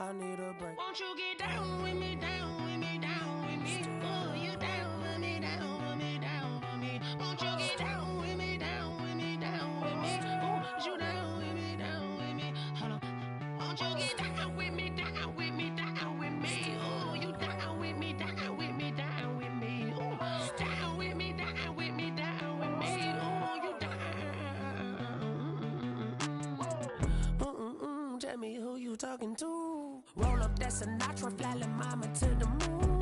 I need a break. Won't you get down with me, down with me, down with me? Oh, you down with me, down with me, down with me. Won't you get down with me, down with me, down with me? Oh, you down with me, down with me? Hold on. Won't you get down with me, down with me, down with me? Oh, you down with me, down with me, down with me? Oh, down with me, down with me, down with me? Oh, you down. Tell me who you talking to. Roll up that Sinatra, fly la mama to the moon.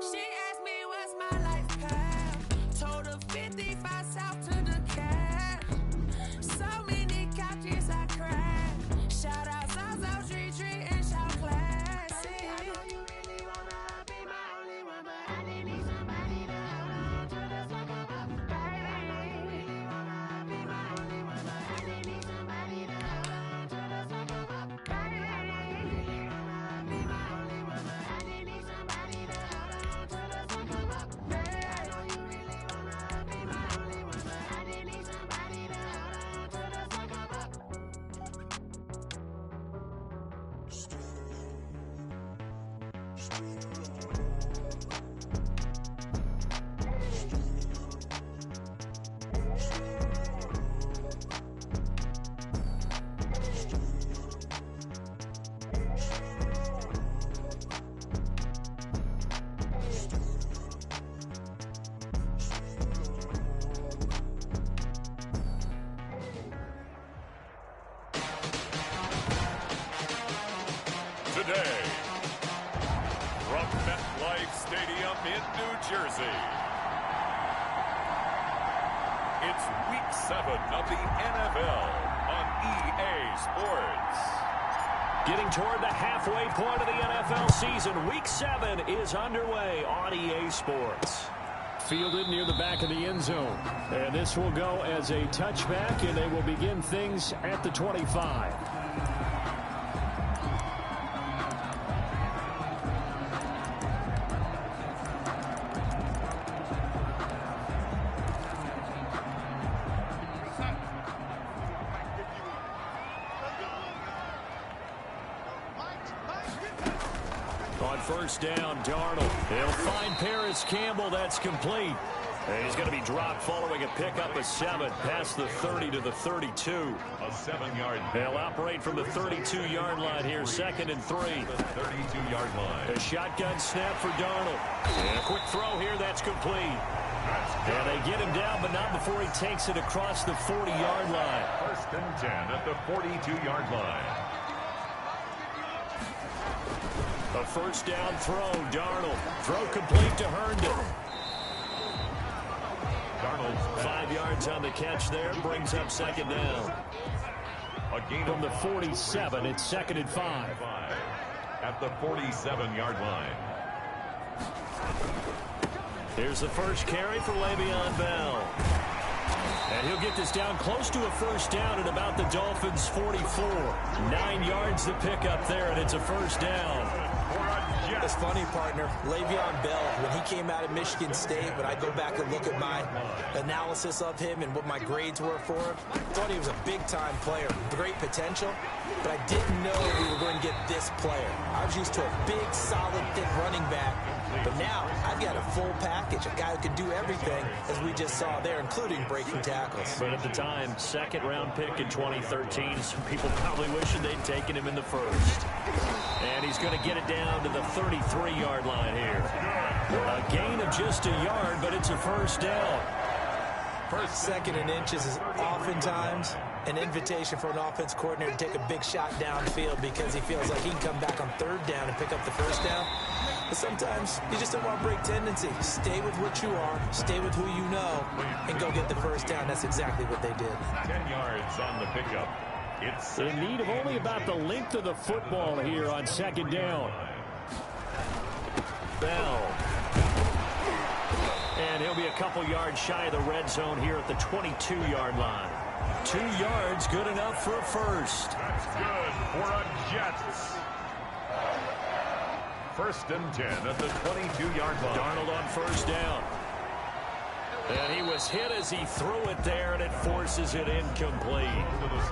She asked me what's my life path. Told her 55 south to the cat. So many couches I cracked. Shout out Zazo, Tree, and shout classic. I know you really wanna be my only one, but I didn't need somebody to hold on to the sucker up. Baby, I know you really wanna be my only one, but I didn't need somebody to hold on to the sucker up. Baby, I know you really wanna be my only one, but I didn't need somebody to hold on to the sucker up. Baby, I know you really wanna be my only one, but I didn't need somebody to hold on to the sucker up. Today, from MetLife Stadium in New Jersey, it's Week 7 of the NFL on EA Sports. Getting toward the halfway point of the NFL season, Week 7 is underway on EA Sports. Fielded near the back of the end zone. And this will go as a touchback, and they will begin things at the 25. On first down, Darnold. He'll find Paris Campbell. That's complete. And he's going to be dropped following a pickup of 7 past the 30 to the 32. A 7-yard. They'll operate from the 32-yard line here, 2nd and 3. The 32-yard line. A shotgun snap for Darnold. And a quick throw here. That's complete. And they get him down, but not before he takes it across the 40-yard line. 1st and 10 at the 42-yard line. A first down throw, Darnold. Throw complete to Herndon. Darnold's 5 yards on the catch there, brings up 2nd down. A gain From the 47, it's 2nd and 5. At the 47-yard line. Here's the first carry for Le'Veon Bell. And he'll get this down close to a first down at about the Dolphins' 44. 9 yards to pick up there, and it's a first down. It's funny, partner. Le'Veon Bell, when he came out of Michigan State, when I go back and look at my analysis of him and what my grades were for him, I thought he was a big-time player, great potential, but I didn't know we were going to get this player. I was used to a big, solid, thick running back, but now I've got a full package, a guy who can do everything, as we just saw there, including breaking tackles. But at the time, 2nd-round pick in 2013, some people probably wishing they'd taken him in the 1st. And he's going to get it down to the 33-yard line here. A gain of just a yard, but it's a first down. 2nd and inches is oftentimes an invitation for an offense coordinator to take a big shot downfield because he feels like he can come back on 3rd down and pick up the first down. But sometimes you just don't want to break tendency. Stay with what you are, stay with who you know, and go get the first down. That's exactly what they did. 10 yards on the pickup. It's in need of only about the length of the football here on 2nd down. Bell. And he'll be a couple yards shy of the red zone here at the 22-yard line. 2 yards, good enough for a first. That's good for a Jets. 1st and 10 at the 22-yard line. Darnold on first down. And he was hit as he threw it there, and it forces it incomplete.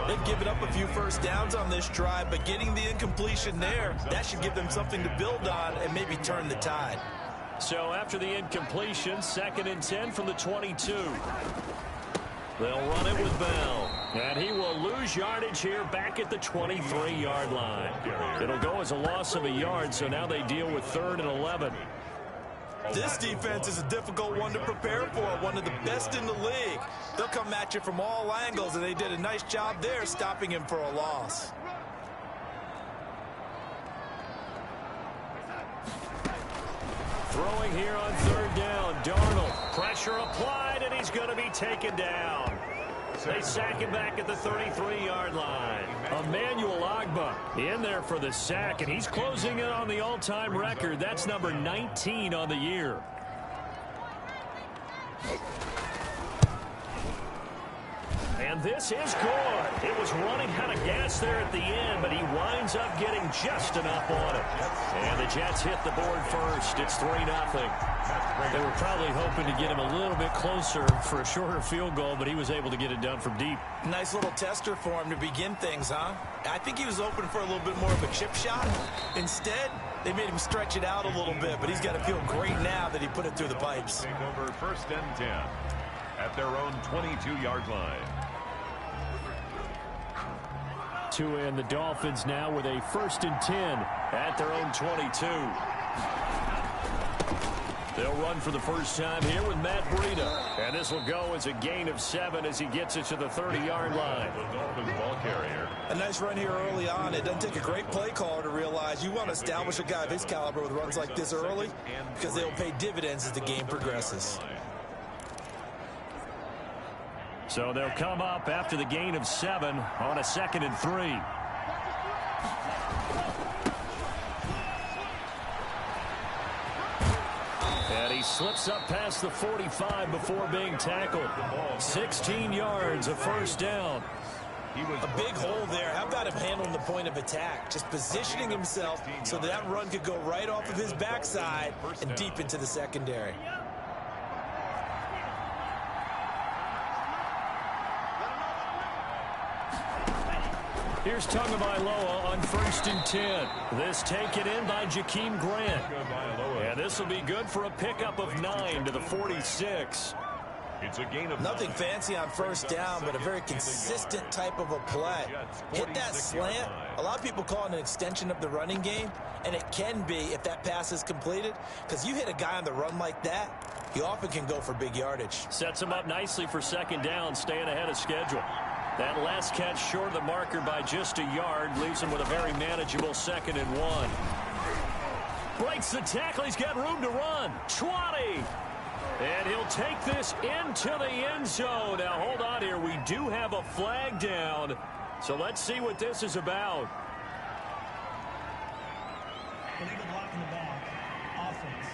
They've given up a few first downs on this drive, but getting the incompletion there, that should give them something to build on and maybe turn the tide. So after the incompletion, 2nd and 10 from the 22. They'll run it with Bell. And he will lose yardage here back at the 23-yard line. It'll go as a loss of a yard, so now they deal with 3rd and 11. This defense is a difficult one to prepare for, one of the best in the league. They'll come at you from all angles, and they did a nice job there stopping him for a loss. Throwing here on 3rd down. Darnold, pressure applied, and he's going to be taken down. They sack him back at the 33-yard line. Emmanuel Ogbah in there for the sack, and he's closing in on the all-time record. That's number 19 on the year. And this is good. It was running out of gas there at the end, but he winds up getting just enough on it. And the Jets hit the board first. It's 3-0. They were probably hoping to get him a little bit closer for a shorter field goal, but he was able to get it done from deep. Nice little tester for him to begin things, huh? I think he was open for a little bit more of a chip shot. Instead, they made him stretch it out a little bit, but he's got to feel great now that he put it through the pipes. Take over 1st and 10 at their own 22-yard line. And the Dolphins now with a 1st and 10 at their own 22. They'll run for the first time here with Matt Breida. And this will go as a gain of 7 as he gets it to the 30-yard line. The Dolphins ball carrier. A nice run here early on. It doesn't take a great play caller to realize you want to establish a guy of his caliber with runs like this early because they'll pay dividends as the game progresses. So they'll come up after the gain of 7 on a 2nd and 3. And he slips up past the 45 before being tackled. 16 yards, a 1st down. A big hole there. How about him handling the point of attack? Just positioning himself so that run could go right off of his backside and deep into the secondary. Here's Tagovailoa on 1st and 10. This taken in by Jakeem Grant. And this will be good for a pickup of 9 to the 46. It's a gain of nothing fancy on 1st down, but a very consistent type of a play. Hit that slant. A lot of people call it an extension of the running game, and it can be if that pass is completed, because you hit a guy on the run like that, he often can go for big yardage. Sets him up nicely for 2nd down, staying ahead of schedule. That last catch short of the marker by just a yard leaves him with a very manageable 2nd and 1. Breaks the tackle. He's got room to run. 20. And he'll take this into the end zone. Now, hold on here. We do have a flag down. So let's see what this is about. Illegal block in the back. Offense.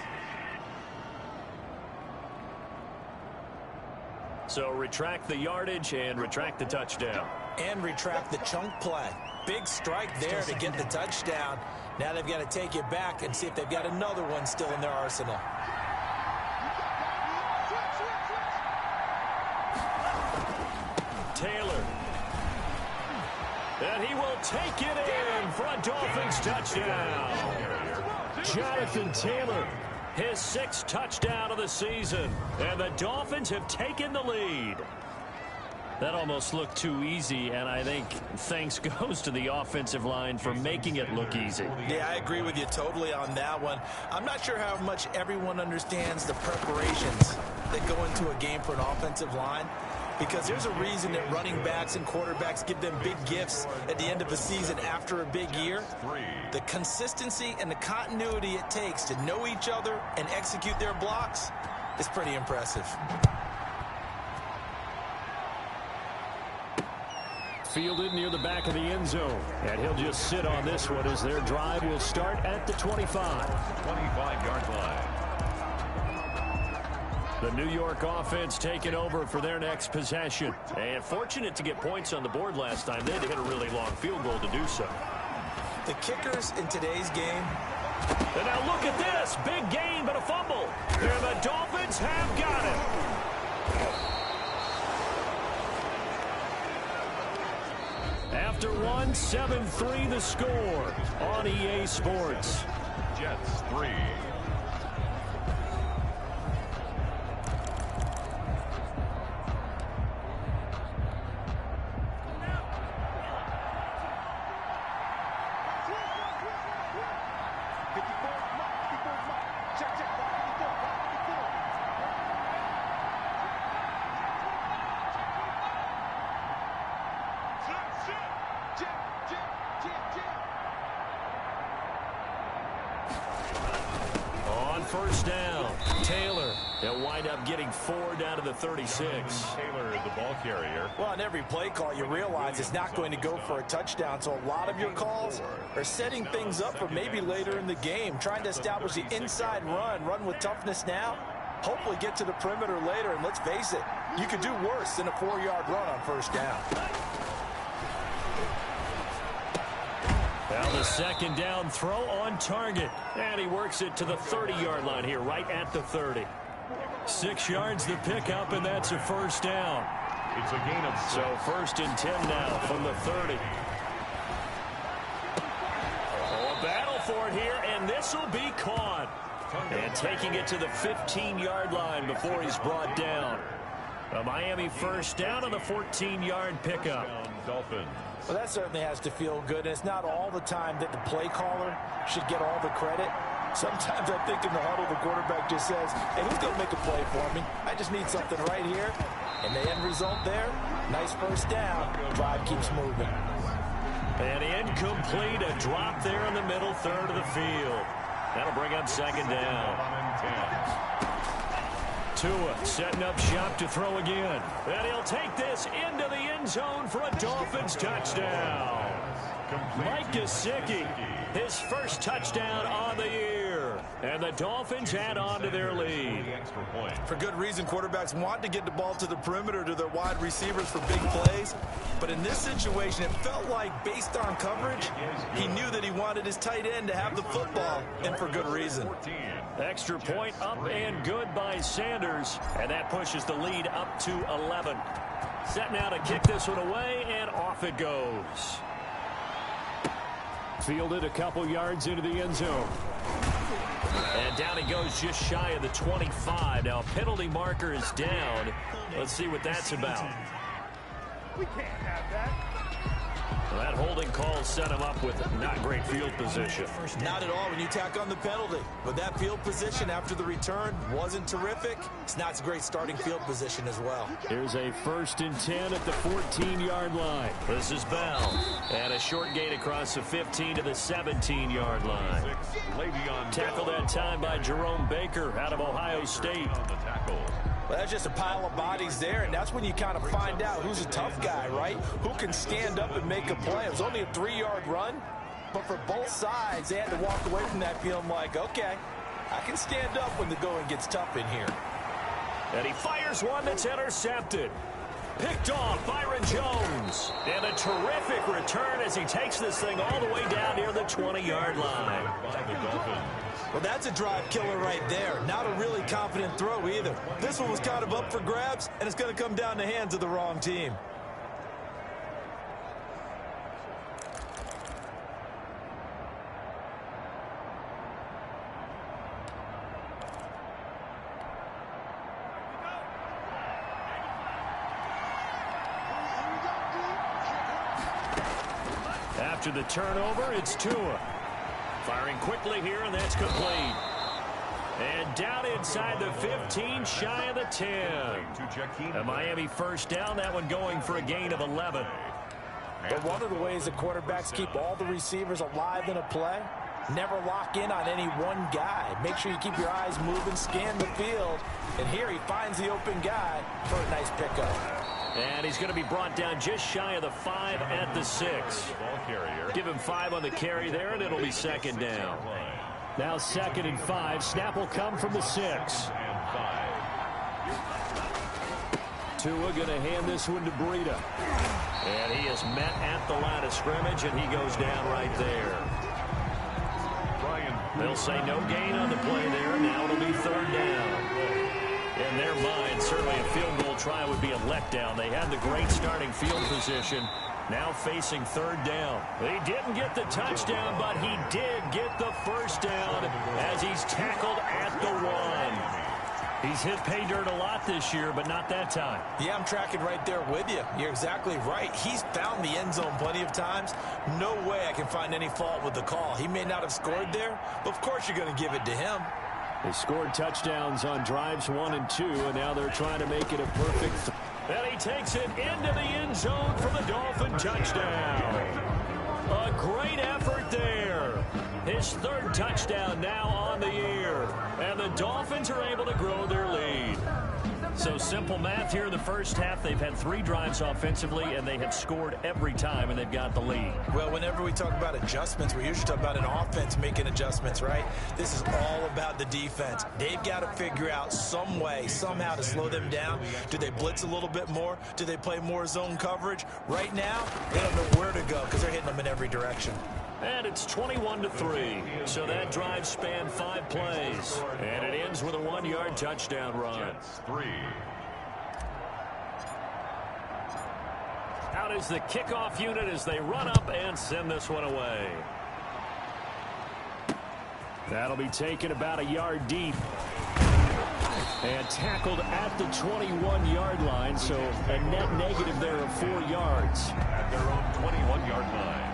So retract the yardage and retract the touchdown. And retract the chunk play. Big strike there to get the touchdown. Now they've got to take it back and see if they've got another one still in their arsenal. Taylor. And he will take it in for a Dolphins touchdown. Jonathan Taylor, his 6th touchdown of the season. And the Dolphins have taken the lead. That almost looked too easy, and I think thanks goes to the offensive line for making it look easy. Yeah, I agree with you totally on that one. I'm not sure how much everyone understands the preparations that go into a game for an offensive line, because there's a reason that running backs and quarterbacks give them big gifts at the end of a season after a big year. The consistency and the continuity it takes to know each other and execute their blocks is pretty impressive. Fielded near the back of the end zone. And he'll just sit on this one as their drive will start at the 25. 25-yard line. The New York offense taking over for their next possession. And fortunate to get points on the board last time. They had to hit a really long field goal to do so. The kickers in today's game. And now look at this. Big gain, but a fumble. And the Dolphins have got it. after one. 7-3 the score on EA Sports. Jets 3. On first down, Taylor. They'll wind up getting 4 down to the 36. Taylor, the ball carrier. Well, on every play call, you realize it's not going to go for a touchdown, so a lot of your calls are setting things up for maybe later in the game, trying to establish the inside run with toughness now, hopefully get to the perimeter later, and let's face it, you could do worse than a 4-yard run on first down. Now the second down throw on target. And he works it to the 30-yard line here, right at the 30. 6 yards the pickup, and that's a first down. It's a gain of 6. So 1st and 10 now from the 30. Oh, a battle for it here, and this will be caught. And taking it to the 15-yard line before he's brought down. A Miami first down on the 14-yard pickup. Dolphins. Well, that certainly has to feel good, and it's not all the time that the play caller should get all the credit. Sometimes I think in the huddle, the quarterback just says, hey, who's going to make a play for me? I just need something right here. And the end result there, nice first down. Drive keeps moving. And incomplete, a drop there in the middle third of the field. That'll bring up second down. Tua setting up shop to throw again. And he'll take this into the end zone for a Dolphins touchdown. Mike Gesicki, his first touchdown on the year. And the Dolphins add on to their lead. For good reason, quarterbacks want to get the ball to the perimeter to their wide receivers for big plays. But in this situation, it felt like based on coverage, he knew that he wanted his tight end to have the football, and for good reason. Extra point up and good by Sanders. And that pushes the lead up to 11. Set now to kick this one away, and off it goes. Fielded a couple yards into the end zone. And down he goes just shy of the 25. Now, penalty marker is down. Let's see what that's about. We can't have that. Well, that holding call set him up with not great field position. Not at all when you tack on the penalty. But that field position after the return wasn't terrific. It's not a great starting field position as well. Here's a 1st and 10 at the 14-yard line. This is Bell. And a short gain across the 15 to the 17-yard line. Tackled that time by Jerome Baker out of Ohio State. Well, that's just a pile of bodies there, and that's when you kind of find out who's a tough guy, right? Who can stand up and make a play. It was only a 3-yard run, but for both sides, they had to walk away from that feeling like, okay, I can stand up when the going gets tough in here. And he fires one that's intercepted. Picked off Byron Jones. And a terrific return as he takes this thing all the way down near the 20-yard line. Well, that's a drive killer right there. Not a really confident throw either. This one was kind of up for grabs, and it's going to come down in the hands of the wrong team. After the turnover, it's Tua. Firing quickly here, and that's complete. And down inside the 15, shy of the 10. A Miami first down, that one going for a gain of 11. But one of the ways that quarterbacks keep all the receivers alive in a play, never lock in on any one guy. Make sure you keep your eyes moving, scan the field. And here he finds the open guy for a nice pickup. And he's going to be brought down just shy of the 5 at the 6. Give him 5 on the carry there, and it'll be second down. Now 2nd and 5. Snap will come from the 6. Tua going to hand this one to Breida. And he is met at the line of scrimmage, and he goes down right there. They'll say no gain on the play there. Now it'll be 3rd down. In their mind, certainly a field goal try would be a letdown. They had the great starting field position, Now facing third down. He didn't get the touchdown, but he did get the first down as he's tackled at the 1. He's hit pay dirt a lot this year, but not that time. Yeah, I'm tracking right there with you. You're exactly right. He's found the end zone plenty of times. No way I can find any fault with the call. He may not have scored there, but of course you're going to give it to him. They scored touchdowns on drives 1 and 2, and now they're trying to make it a perfect. And he takes it into the end zone for the Dolphin touchdown. A great effort there. His third touchdown now on the year. And the Dolphins are able to grow their lead. So simple math here in the first half. They've had 3 drives offensively, and they have scored every time, and they've got the lead. Well, whenever we talk about adjustments, we usually talk about an offense making adjustments, right? This is all about the defense. They've got to figure out some way, somehow to slow them down. Do they blitz a little bit more? Do they play more zone coverage? Right now, they don't know where to go because they're hitting them in every direction. And it's 21-3. So that drive spanned 5 plays. And it ends with a 1-yard touchdown run. 3. Out is the kickoff unit as they run up and send this one away. That'll be taken about a yard deep. And tackled at the 21-yard line. So a net negative there of 4 yards. At their own 21-yard line.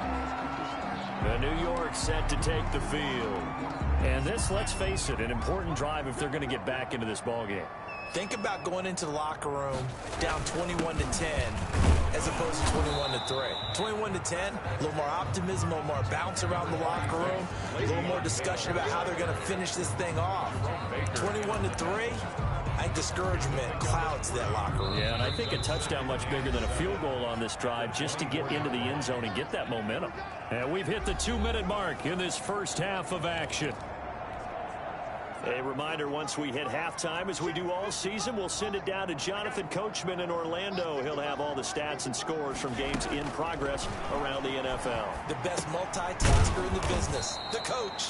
The New York set to take the field. And this, let's face it, an important drive if they're going to get back into this ballgame. Think about going into the locker room down 21-10 as opposed to 21-3. 21-10, a little more optimism, a little more bounce around the locker room, a little more discussion about how they're going to finish this thing off. 21-3, I think discouragement clouds that locker room. Yeah, and I think a touchdown much bigger than a field goal on this drive just to get into the end zone and get that momentum. And we've hit the 2-minute mark in this first half of action. A reminder, once we hit halftime, as we do all season, we'll send it down to Jonathan Coachman in Orlando. He'll have all the stats and scores from games in progress around the NFL. The best multitasker in the business, the coach.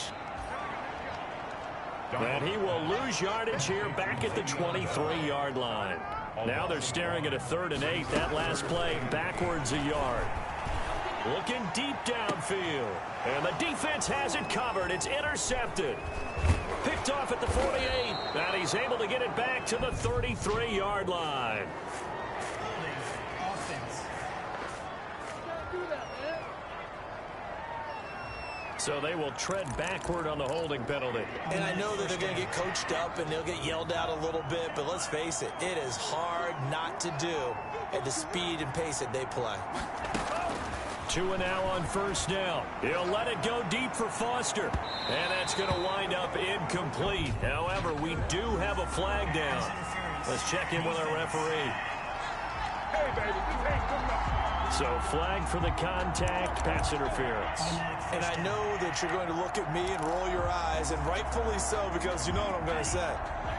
And he will lose yardage here back at the 23-yard line. Now they're staring at a 3rd and 8. That last play backwards a yard. Looking deep downfield. And the defense has it covered. It's intercepted. Picked off at the 48. And he's able to get it back to the 33-yard line. So they will tread backward on the holding penalty. And I know that they're going to get coached up and they'll get yelled out a little bit, but let's face it, it is hard not to do at the speed and pace that they play. 2 and now on first down. He'll let it go deep for Foster. And that's going to wind up incomplete. However, we do have a flag down. Let's check in with our referee. Hey, baby, this ain't good enough. So flag for the contact, pass interference. And I know that you're going to look at me and roll your eyes, and rightfully so, because you know what I'm going to say.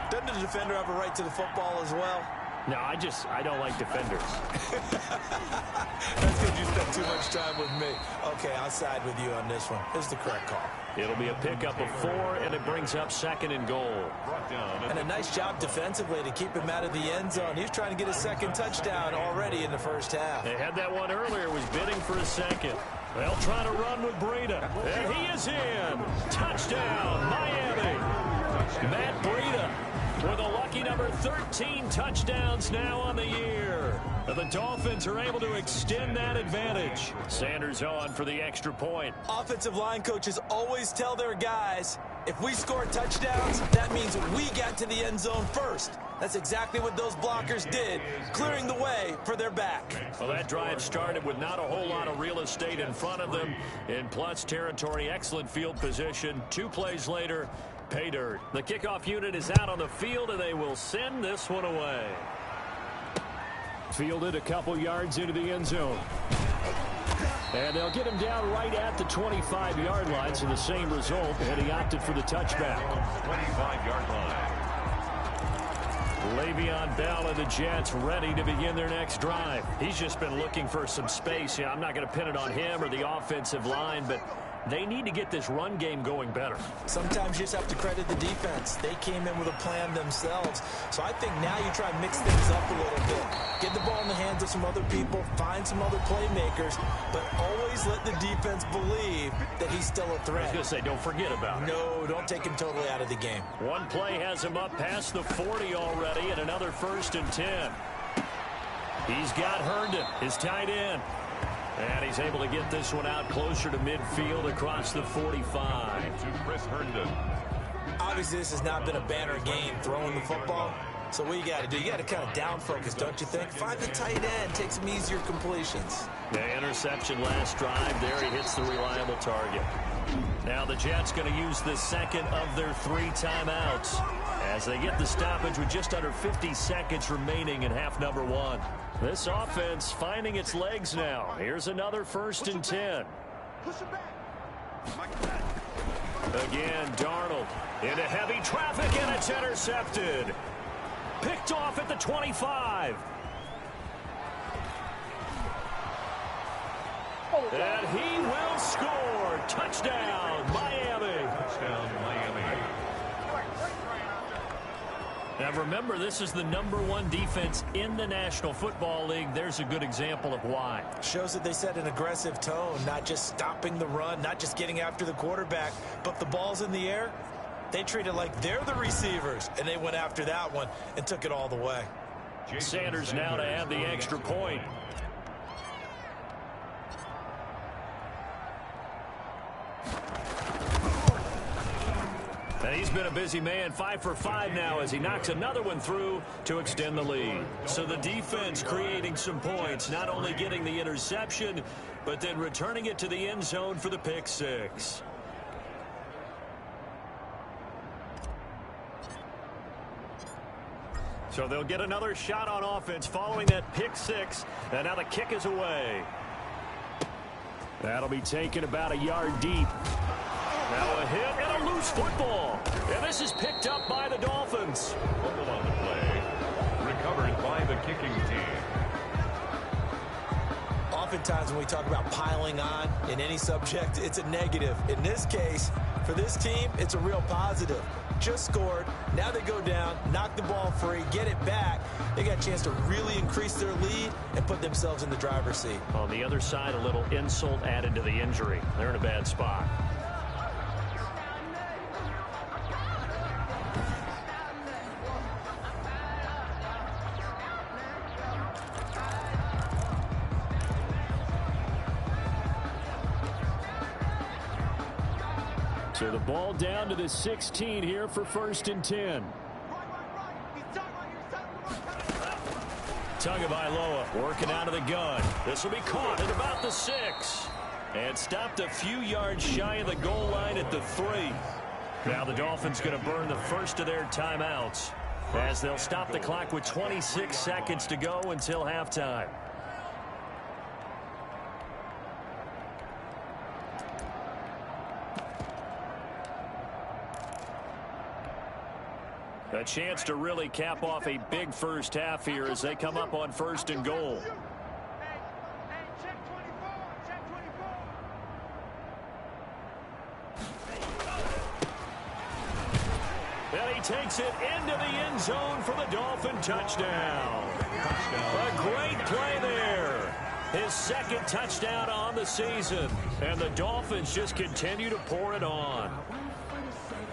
Doesn't the defender have a right to the football as well? No, I don't like defenders. That's because you spent too much time with me. Okay, I'll side with you on this one. It's the correct call. It'll be a pickup of 4, and it brings up 2nd and goal. And a nice job defensively to keep him out of the end zone. He was trying to get his 2nd touchdown already in the first half. They had that one earlier, was bidding for a 2nd. They'll try to run with Breida. And he is in. Touchdown, Miami. Matt Breida with a lucky number 13 touchdowns now on the year. The Dolphins are able to extend that advantage. Sanders on for the extra point. Offensive line coaches always tell their guys, if we score touchdowns, that means we got to the end zone first. That's exactly what those blockers did, clearing the way for their back. Well, that drive started with not a whole lot of real estate in front of them. In plus territory, excellent field position. 2 plays later, pay dirt. The kickoff unit is out on the field, and they will send this one away. Fielded a couple yards into the end zone. And they'll get him down right at the 25-yard line, so the same result, and he opted for the touchback. 25-yard line. Le'Veon Bell and the Jets ready to begin their next drive. He's just been looking for some space. Yeah, I'm not going to pin it on him or the offensive line, but they need to get this run game going better. Sometimes you just have to credit the defense. They came in with a plan themselves. So I think now you try and mix things up a little bit. Get the ball in the hands of some other people, find some other playmakers, but always let the defense believe that he's still a threat. I was going to say, don't forget about it. No, don't take him totally out of the game. One play has him up past the 40 already, and another 1st and 10. He's got Herndon, his tight end. And he's able to get this one out closer to midfield across the 45. To Chris Herndon. Obviously, this has not been a banner game throwing the football. So what you got to do, you got to kind of down focus, don't you think? Find the tight end, take some easier completions. The interception last drive. There he hits the reliable target. Now the Jets going to use the second of their 3 timeouts as they get the stoppage with just under 50 seconds remaining in half number 1. This offense finding its legs now. Here's another 1st and 10. Again, Darnold into heavy traffic, and it's intercepted. Picked off at the 25. And he will score. Touchdown, Miami. Touchdown, Miami. Now remember, this is the #1 defense in the National Football League. There's a good example of why. Shows that they set an aggressive tone, not just stopping the run, not just getting after the quarterback, but the ball's in the air. They treat it like they're the receivers, and they went after that one and took it all the way. Sanders now to add the extra point. And he's been a busy man, 5 for 5 now as he knocks another one through to extend the lead. So the defense creating some points, not only getting the interception, but then returning it to the end zone for the pick 6. So they'll get another shot on offense following that pick 6. And now the kick is away. That'll be taken about a yard deep. Now a hit and a loose football. And this is picked up by the Dolphins. Fumble on the play. Recovered by the kicking team. Oftentimes when we talk about piling on in any subject, it's a negative. In this case, for this team, it's a real positive. Just scored. Now they go down, knock the ball free, get it back. They got a chance to really increase their lead and put themselves in the driver's seat. On the other side, a little insult added to the injury. They're in a bad spot. So the ball down to the 16 here for 1st and 10. Tagovailoa working out of the gun. This will be caught at about the 6. And stopped a few yards shy of the goal line at the 3. Now the Dolphins going to burn the first of their timeouts as they'll stop the clock with 26 seconds to go until halftime. A chance to really cap off a big first half here as they come up on 1st and goal. And he takes it into the end zone for the Dolphin touchdown. A great play there. His 2nd touchdown on the season. And the Dolphins just continue to pour it on.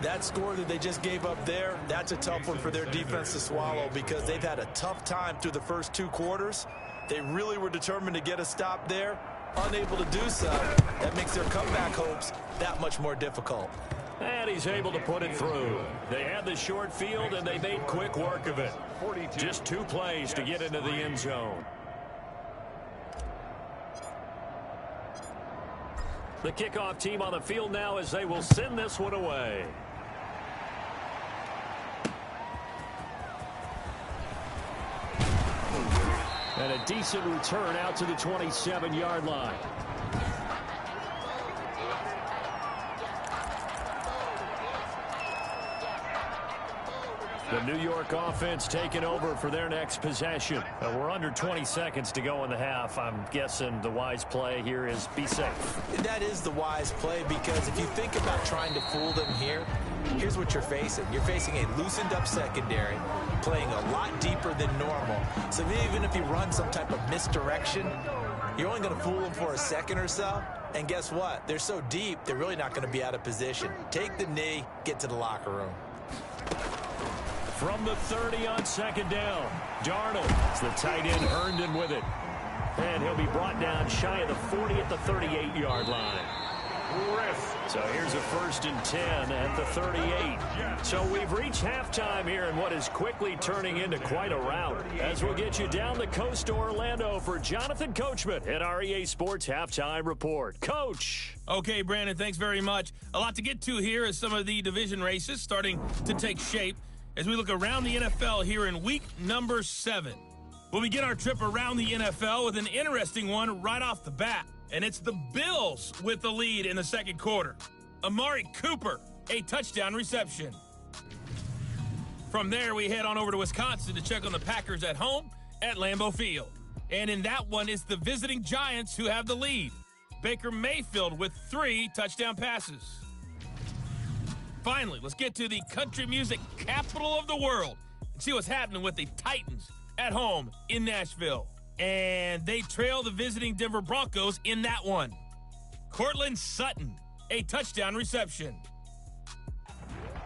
That score that they just gave up there, that's a tough one for their defense to swallow because they've had a tough time through the first 2 quarters. They really were determined to get a stop there, unable to do so. That makes their comeback hopes that much more difficult. And he's able to put it through. They had the short field, and they made quick work of it. Just 2 plays to get into the end zone. The kickoff team on the field now as they will send this one away. And a decent return out to the 27-yard line. The The New York offense taking over for their next possession. We're under 20 seconds to go in the half. I'm guessing the wise play here is be safe. That is the wise play, because if you think about trying to fool them here, here's what you're facing. You're facing a loosened up secondary, playing a lot deeper than normal. So even if you run some type of misdirection, you're only going to fool them for a second or so. And guess what? They're so deep, they're really not going to be out of position. Take the knee, get to the locker room. From the 30 on second down, Darnold. It's the tight end Herndon with it. And he'll be brought down shy of the 40 at the 38-yard line. So here's a 1st and 10 at the 38. So we've reached halftime here in what is quickly turning into quite a rout. As we'll get you down the coast to Orlando for Jonathan Coachman at our EA Sports Halftime Report. Coach. Okay, Brandon, thanks very much. A lot to get to here as some of the division races starting to take shape as we look around the NFL here in week number 7. We'll begin our trip around the NFL with an interesting one right off the bat. And it's the Bills with the lead in the second quarter. Amari Cooper, a touchdown reception. From there, we head on over to Wisconsin to check on the Packers at home at Lambeau Field. And in that one, it's the visiting Giants who have the lead. Baker Mayfield with 3 touchdown passes. Finally, let's get to the country music capital of the world and see what's happening with the Titans at home in Nashville. And they trail the visiting Denver Broncos in that one. Cortland Sutton, a touchdown reception.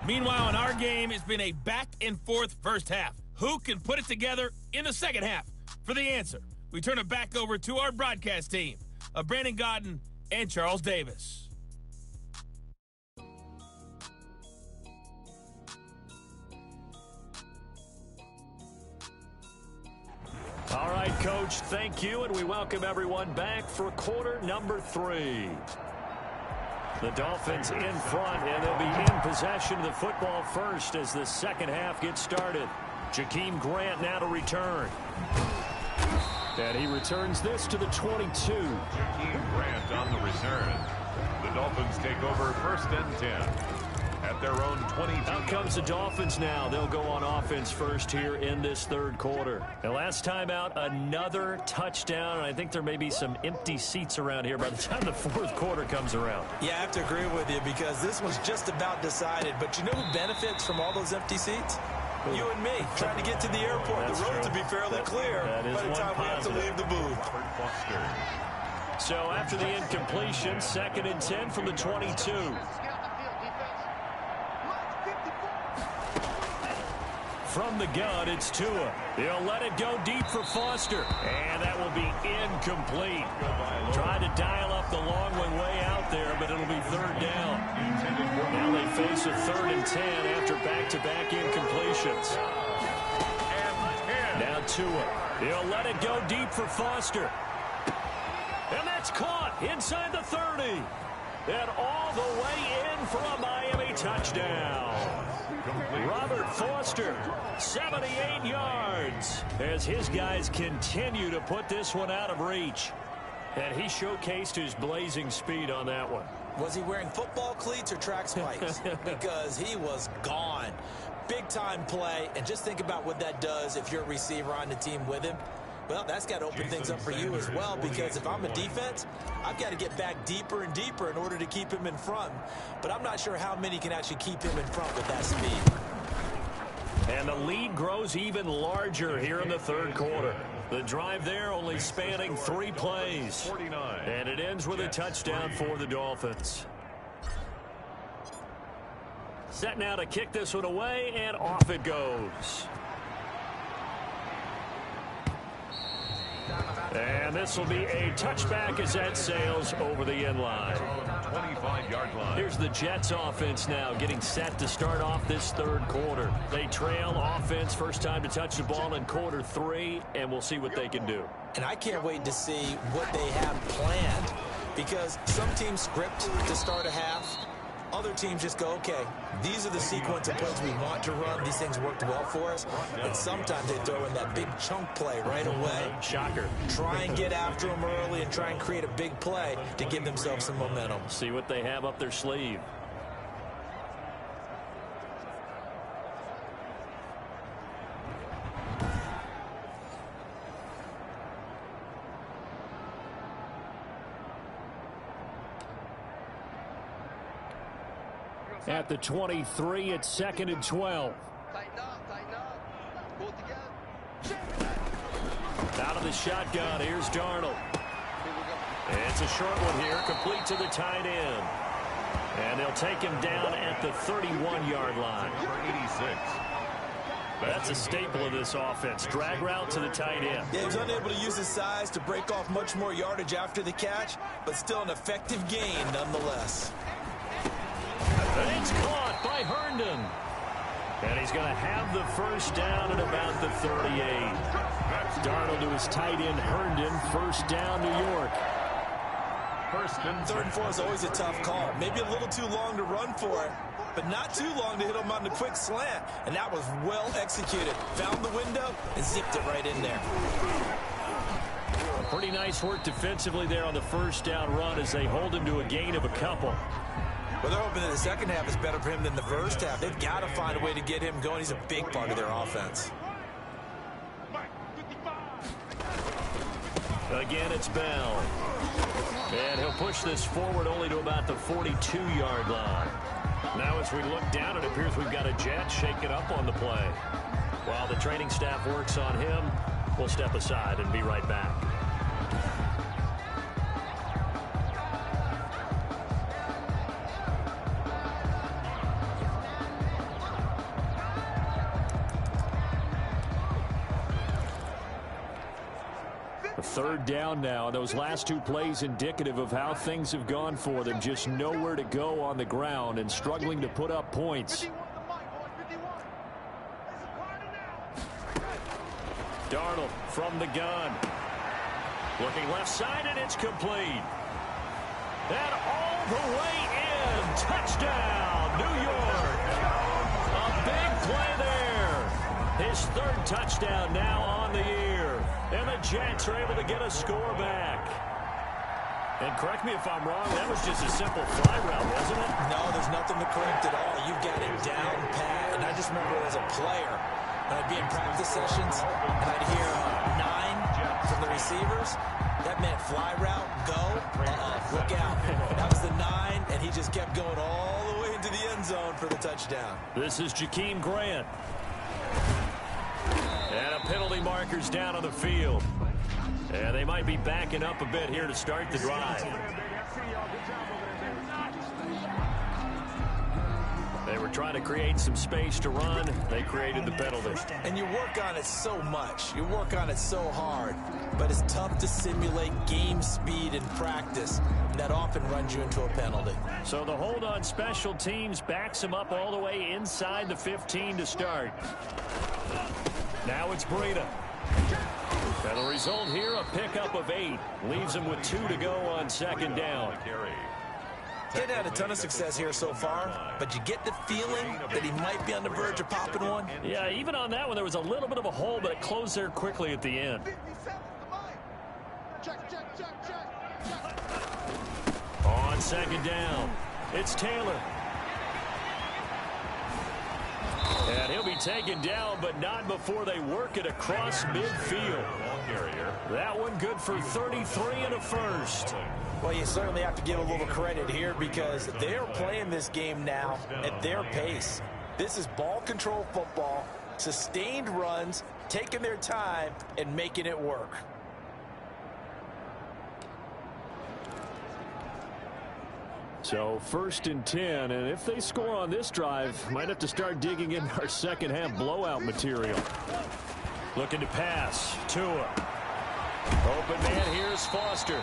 Meanwhile, in our game, it's been a back-and-forth first half. Who can put it together in the second half? For the answer, we turn it back over to our broadcast team of Brandon Godden and Charles Davis. All right, Coach, thank you, and we welcome everyone back for quarter number 3. The Dolphins in front, and they'll be in possession of the football first as the second half gets started. Jakeem Grant now to return. And he returns this to the 22. Jakeem Grant on the return. The Dolphins take over 1st and 10. At their own 22. Out comes the Dolphins now. They'll go on offense first here in this third quarter. And last time out, another touchdown. And I think there may be some empty seats around here by the time the fourth quarter comes around. Yeah, I have to agree with you because this was just about decided. But you know who benefits from all those empty seats? You and me, trying to get to the airport. The road to be fairly clear by the time we have to leave the booth. So after the incompletion, 2nd and 10 from the 22. From the gun, it's Tua. He'll let it go deep for Foster. And that will be incomplete. Tried to dial up the long one way out there, but it'll be 3rd down. Now they face a 3rd and 10 after back-to-back incompletions. Now Tua. He'll let it go deep for Foster. And that's caught inside the 30. And all the way in for a Miami touchdown. Robert Foster, 78 yards, as his guys continue to put this one out of reach. And he showcased his blazing speed on that one. Was he wearing football cleats or track spikes? Because he was gone. Big-time play, and just think about what that does if you're a receiver on the team with him. Well, that's got to open things up for you as well, because if I'm a defense, I've got to get back deeper and deeper in order to keep him in front. But I'm not sure how many can actually keep him in front with that speed. And the lead grows even larger here in the third quarter. The drive there only spanning 3 plays. And it ends with a touchdown for the Dolphins. Set now to kick this one away, and off it goes. And this will be a touchback as that sails over the end line. 25-yard line. Here's the Jets offense now getting set to start off this third quarter. They trail offense, first time to touch the ball in quarter 3, and we'll see what they can do. And I can't wait to see what they have planned, because some teams script to start a half. Other teams just go, okay, these are the sequence of plays we want to run. These things worked well for us. And sometimes they throw in that big chunk play right away. Shocker. Try and get after them early and try and create a big play to give themselves some momentum. See what they have up their sleeve. at the 23. It's 2nd and 12. Out of the shotgun, here's Darnold. It's a short one here, complete to the tight end. And they'll take him down at the 31-yard line. Number 86. That's a staple of this offense. Drag route to the tight end. Yeah, he was unable to use his size to break off much more yardage after the catch, but still an effective gain nonetheless. And it's caught by Herndon. And he's going to have the first down at about the 38. Darnold to his tight end, Herndon. First down, New York. Third and 4 is always a tough call. Maybe a little too long to run for it, but not too long to hit him on the quick slant. And that was well executed. Found the window and zipped it right in there. Pretty nice work defensively there on the first down run as they hold him to a gain of a couple. Well, they're hoping that the second half is better for him than the first half. They've got to find a way to get him going. He's a big part of their offense. Again, it's Bell. And he'll push this forward only to about the 42-yard line. Now as we look down, it appears we've got a Jet shaking up on the play. While the training staff works on him, we'll step aside and be right back. Third down now. Those last two plays indicative of how things have gone for them. Just nowhere to go on the ground and struggling to put up points. Darnold from the gun. Looking left side, and it's complete. And all the way in. Touchdown, New York. A big play there. His third touchdown now on the year. And the Jets are able to get a score back. And correct me if I'm wrong, that was just a simple fly route, wasn't it? No, there's nothing to correct at all. You've got it down pat. And I just remember as a player, when I'd be in practice sessions, and I'd hear 9 from the receivers. That meant fly route, go, look out. That was the 9, and he just kept going all the way into the end zone for the touchdown. This is Jakeem Grant. And a penalty marker's down on the field. And they might be backing up a bit here to start the drive. They were trying to create some space to run. They created the penalty. And you work on it so much. You work on it so hard. But it's tough to simulate game speed in practice. And that often runs you into a penalty. So the hold on special teams backs him up all the way inside the 15 to start. Now it's Breida. And the result here, a pickup of 8. Leaves him with 2 to go on second down. He'd had a ton of success here so far, but you get the feeling that he might be on the verge of popping one. Yeah, even on that one, there was a little bit of a hole, but it closed there quickly at the end. On second down, it's Taylor. And he'll be taken down, but not before they work it across midfield. That one good for 33 and a first. Well, you certainly have to give a little credit here because they're playing this game now at their pace. This is ball control football, sustained runs, taking their time and making it work. So 1st and 10, and if they score on this drive, might have to start digging in our second half blowout material. Looking to pass. Tua. Open man, here's Foster.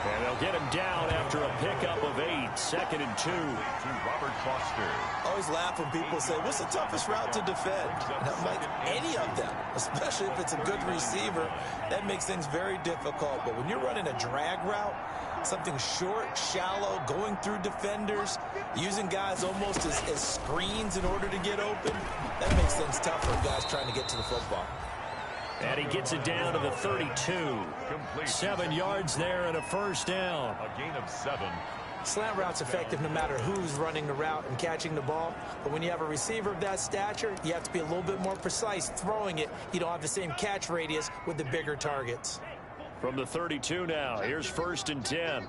And they'll get him down after a pickup of 8. 2nd and 2. Robert Foster. I always laugh when people say, what's the toughest route to defend? And I'm like, any of them, especially if it's a good receiver. That makes things very difficult. But when you're running a drag route, something short, shallow, going through defenders, using guys almost as screens in order to get open, that makes things tough for guys trying to get to the football. And he gets it down to the 32. 7 yards there and a first down. A gain of 7. Slant route's effective no matter who's running the route and catching the ball. But when you have a receiver of that stature, you have to be a little bit more precise throwing it. You don't have the same catch radius with the bigger targets. From the 32 now, here's 1st and 10.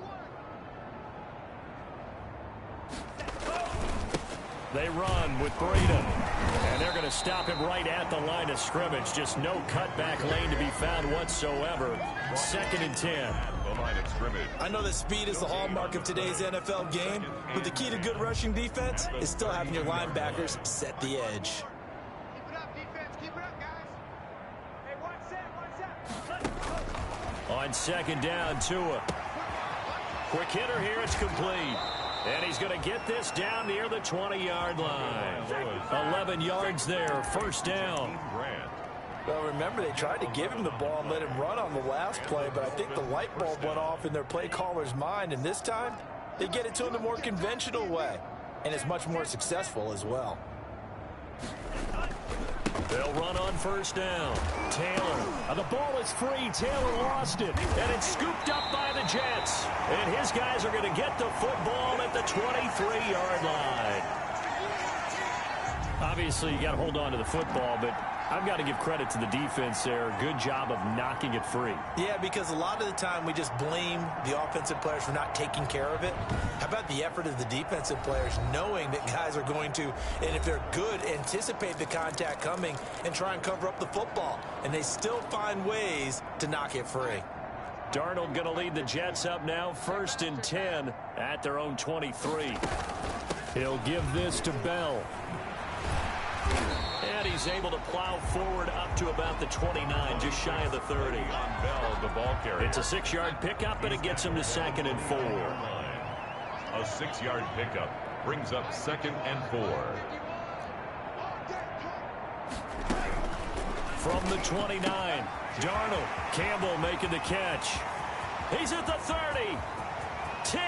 They run with Breida. And they're going to stop him right at the line of scrimmage. Just no cutback lane to be found whatsoever. 2nd and 10. The line of scrimmage. I know that speed is the hallmark of today's NFL game, but the key to good rushing defense is still having your linebackers set the edge. Keep it up, defense. Keep it up, guys. Hey, one set. On 2nd down, Tua. Quick hitter here. It's complete. And he's going to get this down near the 20-yard line. 11 yards there, 1st down. Well, remember, they tried to give him the ball and let him run on the last play, but I think the light bulb went off in their play caller's mind, and this time they get it to him the more conventional way, and it's much more successful as well. They'll run on 1st down. Taylor. The ball is free. Taylor lost it. And it's scooped up by the Jets. And his guys are going to get the football at the 23-yard line. Obviously, you got to hold on to the football, but I've got to give credit to the defense there. Good job of knocking it free. Yeah, because a lot of the time we just blame the offensive players for not taking care of it. How about the effort of the defensive players knowing that guys are going to, and if they're good, anticipate the contact coming and try and cover up the football. And they still find ways to knock it free. Darnold going to lead the Jets up now, 1st and 10 at their own 23. He'll give this to Bell. And he's able to plow forward up to about the 29, just shy of the 30. On Bell, the ball carrier. It's a 6-yard pickup, and it gets him to 2nd and 4. A 6-yard pickup brings up 2nd and 4. From the 29, Darnold. Campbell making the catch. He's at the 30, 10,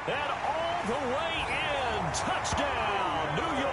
and all the way in. Touchdown, New York.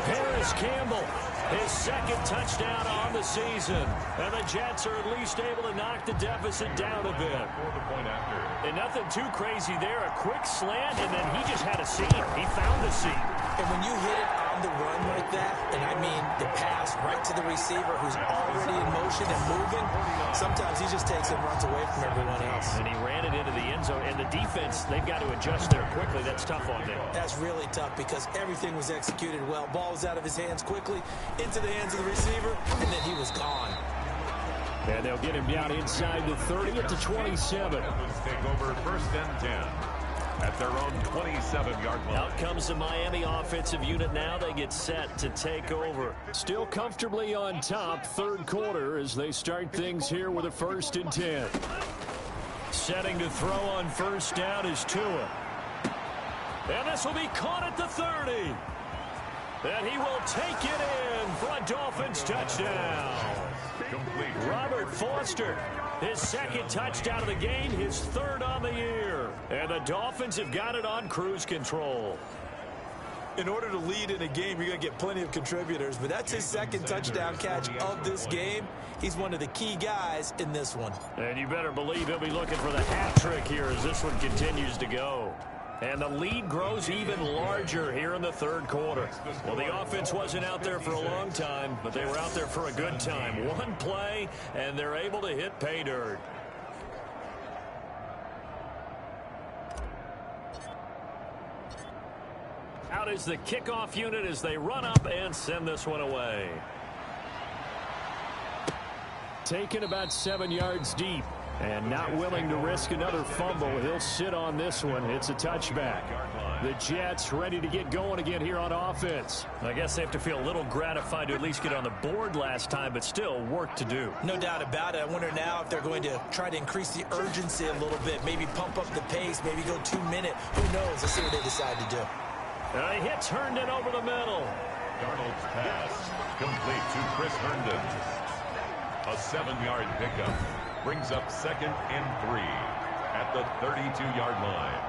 Paris Campbell, his 2nd touchdown on the season. And the Jets are at least able to knock the deficit down a bit. For the point after. And nothing too crazy there. A quick slant, and then he just had a seam. He found the seam. And when you hit it on the run like that, and I mean the pass right to the receiver who's already in motion and moving, sometimes he just takes and runs away from everyone else. And he ran it into the end zone. And the defense, they've got to adjust there quickly. That's tough on them. That's really tough because everything was executed well. Ball was out of his hands quickly, into the hands of the receiver, and then he was gone. And they'll get him down inside the 30 at the 27. Dolphins take over 1st and 10 at their own 27-yard line. Out comes the Miami offensive unit now. They get set to take over. Still comfortably on top, 3rd quarter as they start things here with a 1st and 10. Setting to throw on 1st down is Tua. And this will be caught at the 30. And he will take it in for a Dolphins touchdown. Complete. Robert Foster, his 2nd touchdown of the game, his 3rd on the year. And the Dolphins have got it on cruise control. In order to lead in a game, you're going to get plenty of contributors, but that's his 2nd touchdown catch of this game. He's one of the key guys in this one. And you better believe he'll be looking for the hat trick here as this one continues to go. And the lead grows even larger here in the 3rd quarter. Well, the offense wasn't out there for a long time, but they were out there for a good time. One play, and they're able to hit pay dirt. Out is the kickoff unit as they run up and send this one away. Taken about 7 yards deep. And not willing to risk another fumble. He'll sit on this one. It's a touchback. The Jets ready to get going again here on offense. I guess they have to feel a little gratified to at least get on the board last time, but still work to do. No doubt about it. I wonder now if they're going to try to increase the urgency a little bit, maybe pump up the pace, maybe go 2-minute. Who knows? Let's see what they decide to do. A hit turned it over the middle. Darnold's pass complete to Chris Herndon. A 7-yard pickup brings up 2nd and 3 at the 32-yard line.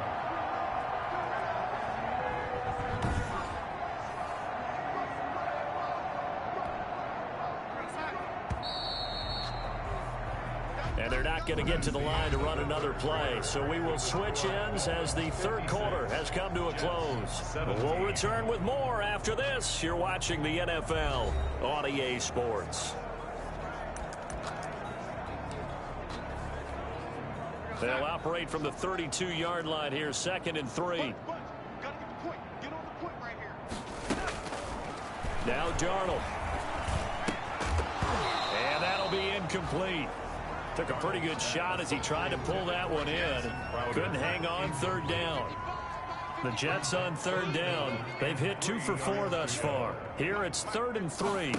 And they're not going to get to the line to run another play. So we will switch ends as the 3rd quarter has come to a close. We'll return with more after this. You're watching the NFL on EA Sports. They'll operate from the 32-yard line here, 2nd and 3. Gotta get the point. Get on the point right Now Darnold. And that'll be incomplete. Took a pretty good shot as he tried to pull that one in. Couldn't hang on third down. The Jets on third down. They've hit 2 for 4 thus far. Here it's 3rd and 3.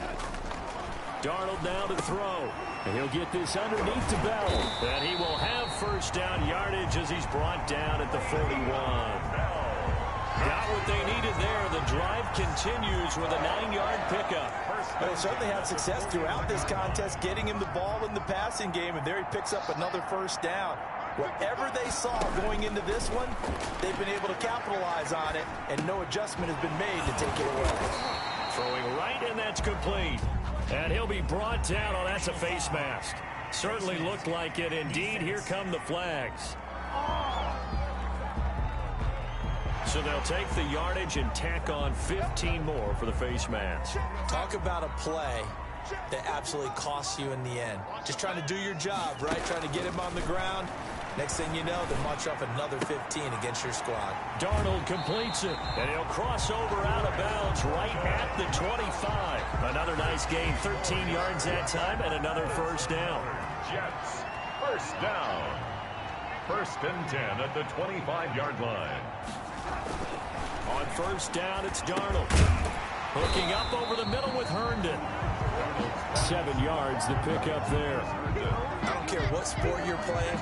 Darnold now to throw. And he'll get this underneath to Bell. And he will have first down yardage as he's brought down at the 41. Got what they needed there. The drive continues with a 9-yard pickup. They certainly had success throughout this contest, getting him the ball in the passing game, and there he picks up another first down. Whatever they saw going into this one, they've been able to capitalize on it, and no adjustment has been made to take it away. Throwing right, and that's complete. And he'll be brought down. Oh, that's a face mask. Certainly looked like it. Indeed, here come the flags. So they'll take the yardage and tack on 15 more for the face mask. Talk about a play that absolutely costs you in the end. Just trying to do your job, right? Trying to get him on the ground. Next thing you know, they march off another 15 against your squad. Darnold completes it, and he'll cross over out of bounds right at the 25. Another nice gain, 13 yards that time, and another first down. Jets, first down. 1st and 10 at the 25-yard line. On first down, it's Darnold. Hooking up over the middle with Herndon. 7 yards to pick up there. I don't care what sport you're playing.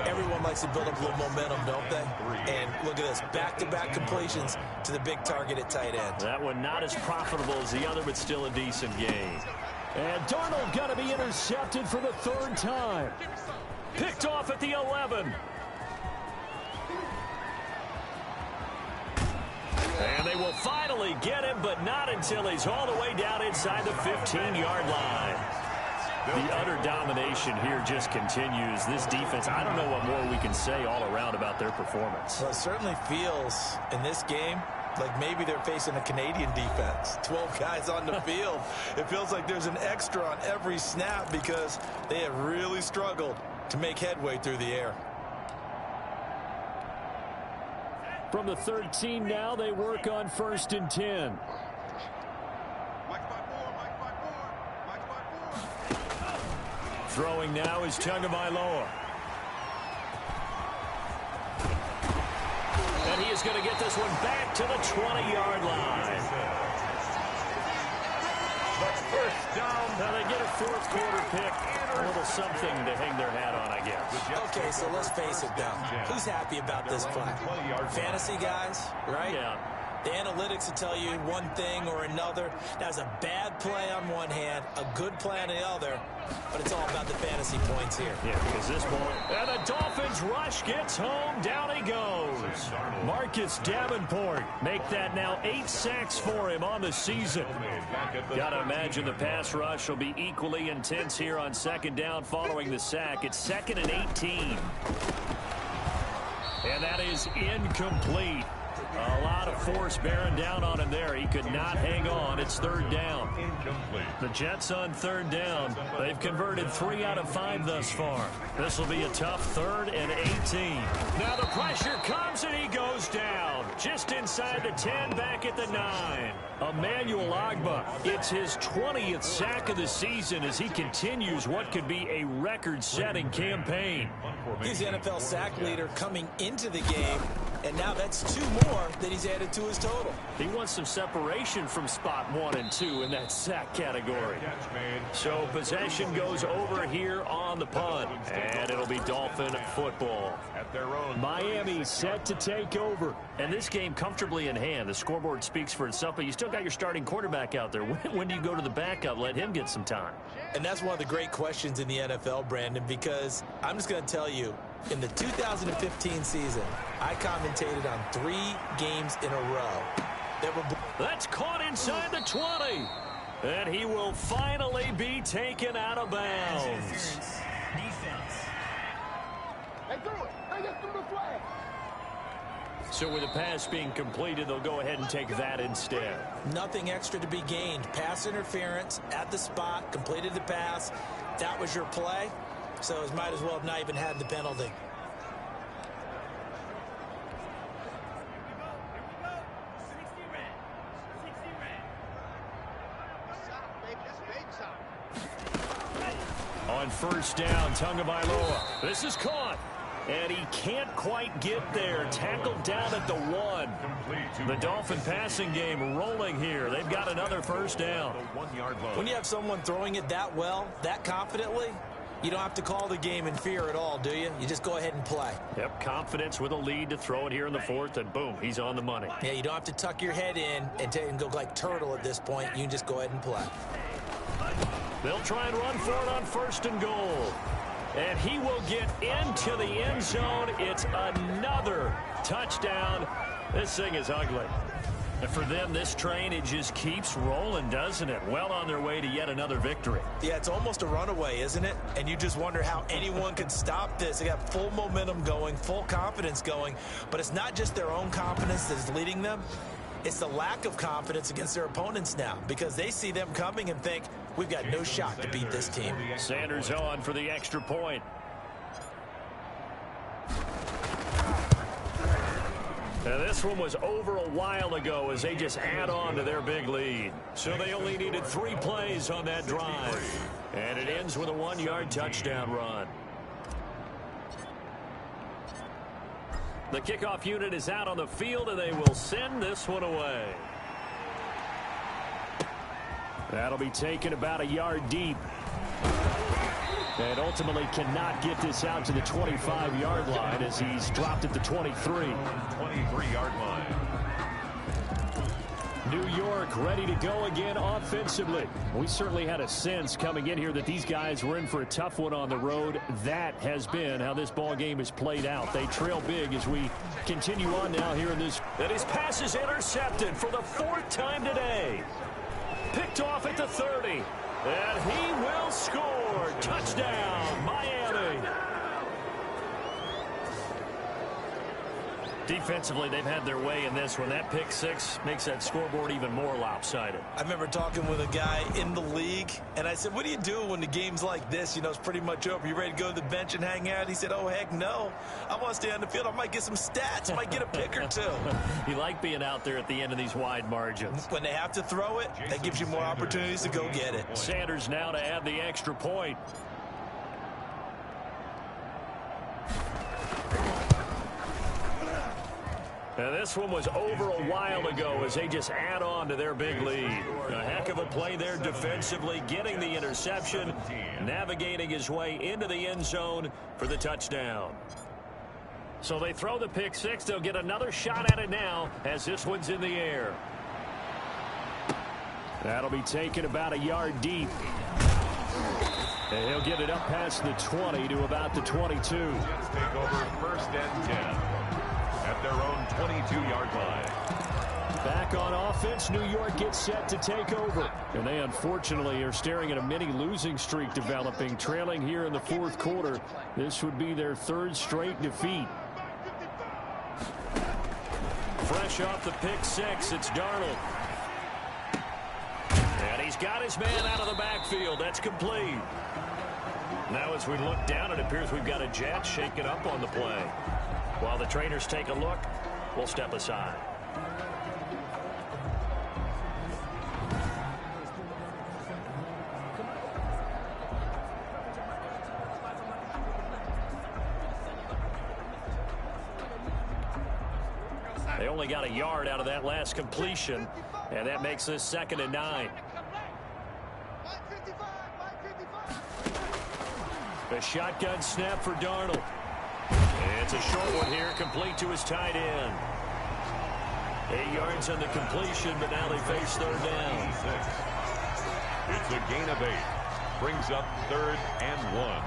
Everyone likes to build up a little momentum, don't they? And look at this, back-to-back completions to the big target at tight end. That one not as profitable as the other, but still a decent gain. And Darnold going to be intercepted for the 3rd time. Picked off at the 11. And they will finally get him, but not until he's all the way down inside the 15-yard line. The utter domination here just continues. This defense, I don't know what more we can say all around about their performance. Well, it certainly feels in this game like maybe they're facing a Canadian defense. 12 guys on the field. It feels like there's an extra on every snap because they have really struggled to make headway through the air. From the 13 now, they work on 1st and 10. Throwing now is Tagovailoa. And he is going to get this one back to the 20-yard line. First down. Now they get a 4th quarter pick. A little something to hang their hat on, I guess. Okay, so let's face it, though. Who's happy about this play? Fantasy guys, right? Yeah. The analytics will tell you one thing or another. That's a bad play on one hand, a good play on the other, but it's all about the fantasy points here. Yeah, because this ball, and the Dolphins rush gets home. Down he goes. Marcus Davenport make that now 8 sacks for him on the season. Gotta imagine the pass rush will be equally intense here on 2nd down following the sack. It's 2nd and 18. And that is incomplete. A lot of force bearing down on him there. He could not hang on. It's 3rd down. Incomplete. The Jets on 3rd down. They've converted 3 out of 5 thus far. This will be a tough 3rd and 18. Now the pressure comes and he goes down. Just inside the 10, back at the 9. Emmanuel Ogbah, it's his 20th sack of the season as he continues what could be a record-setting campaign. He's the NFL sack leader coming into the game, and now that's 2 more that he's added to his total. He wants some separation from spot 1 and 2 in that sack category. So possession goes over here on the punt, and it'll be Dolphin football. Miami set to take over, and this game comfortably in hand. The scoreboard speaks for itself, but you still got your starting quarterback out there. When do you go to the backup? Let him get some time. And that's one of the great questions in the NFL, Brandon, because I'm just going to tell you, in the 2015 season, I commentated on 3 games in a row. That's caught inside the 20. And he will finally be taken out of bounds. Defense. They threw it. They just threw the flag. So with the pass being completed, they'll go ahead and take that instead. Nothing extra to be gained. Pass interference at the spot, completed the pass. That was your play. So it might as well have not even had the penalty. first down. Tagovailoa. This is caught. And he can't quite get there. Tackled down at the 1. The Dolphin passing game rolling here. They've got another first down. When you have someone throwing it that well, that confidently, you don't have to call the game in fear at all, do you? You just go ahead and play. Yep, confidence with a lead to throw it here in the 4th, and boom, he's on the money. Yeah, you don't have to tuck your head in and go like turtle at this point. You can just go ahead and play. They'll try and run for it on 1st and goal. And he will get into the end zone. It's another touchdown. This thing is ugly. And for them, this train, it just keeps rolling, doesn't it? Well on their way to yet another victory. Yeah, it's almost a runaway, isn't it? And you just wonder how anyone could stop this. They got full momentum going, full confidence going. But it's not just their own confidence that's leading them. It's the lack of confidence against their opponents now, because they see them coming and think, we've got no shot to beat this team. Sanders on for the extra point. Now this one was over a while ago as they just add on to their big lead. So they only needed 3 plays on that drive. And it ends with a 1-yard touchdown run. The kickoff unit is out on the field, and they will send this one away. That'll be taken about a yard deep. And ultimately cannot get this out to the 25-yard line as he's dropped at the 23. 23-yard line. New York ready to go again offensively. We certainly had a sense coming in here that these guys were in for a tough one on the road. That has been how this ball game has played out. They trail big as we continue on now here in this. And his pass is intercepted for the 4th time today. Picked off at the 30. And he will score. Touchdown, Miami. Defensively, they've had their way in this one. That pick 6 makes that scoreboard even more lopsided. I remember talking with a guy in the league, and I said, what do you do when the game's like this? You know, it's pretty much over. You ready to go to the bench and hang out? He said, oh, heck no. I want to stay on the field. I might get some stats. I might get a pick or 2. You like being out there at the end of these wide margins. When they have to throw it, that gives you more opportunities to go get it. Sanders now to add the extra point. Now this one was over a while ago as they just add on to their big lead. A heck of a play there defensively, getting the interception, navigating his way into the end zone for the touchdown. So they throw the pick 6. They'll get another shot at it now as this one's in the air. That'll be taken about a yard deep. And he'll get it up past the 20 to about the 22. Jets take over 1st and 10. At their own 22-yard line. Back on offense, New York gets set to take over. And they unfortunately are staring at a mini losing streak developing, trailing here in the 4th quarter. This would be their 3rd straight defeat. Fresh off the pick 6, it's Darnold. And he's got his man out of the backfield. That's complete. Now as we look down, it appears we've got a Jet shaking up on the play. While the trainers take a look, we'll step aside. They only got a yard out of that last completion, and that makes this 2nd and 9. A shotgun snap for Darnold. It's a short one here, complete to his tight end. 8 yards on the completion, but now they face 3rd down. It's a gain of 8. Brings up 3rd and 1.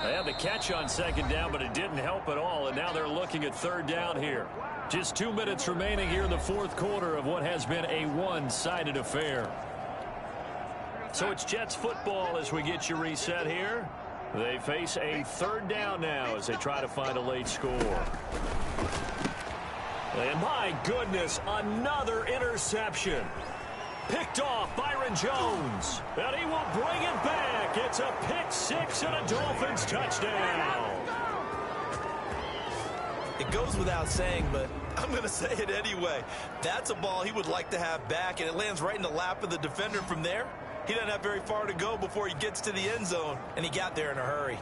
They had the catch on 2nd down, but it didn't help at all, and now they're looking at 3rd down here. Just 2 minutes remaining here in the 4th quarter of what has been a one-sided affair. So it's Jets football as we get you reset here. They face a 3rd down now as they try to find a late score. And my goodness, another interception. Picked off Byron Jones. And he will bring it back. It's a pick 6 and a Dolphins touchdown. It goes without saying, but I'm going to say it anyway. That's a ball he would like to have back, and it lands right in the lap of the defender from there. He doesn't have very far to go before he gets to the end zone, and he got there in a hurry.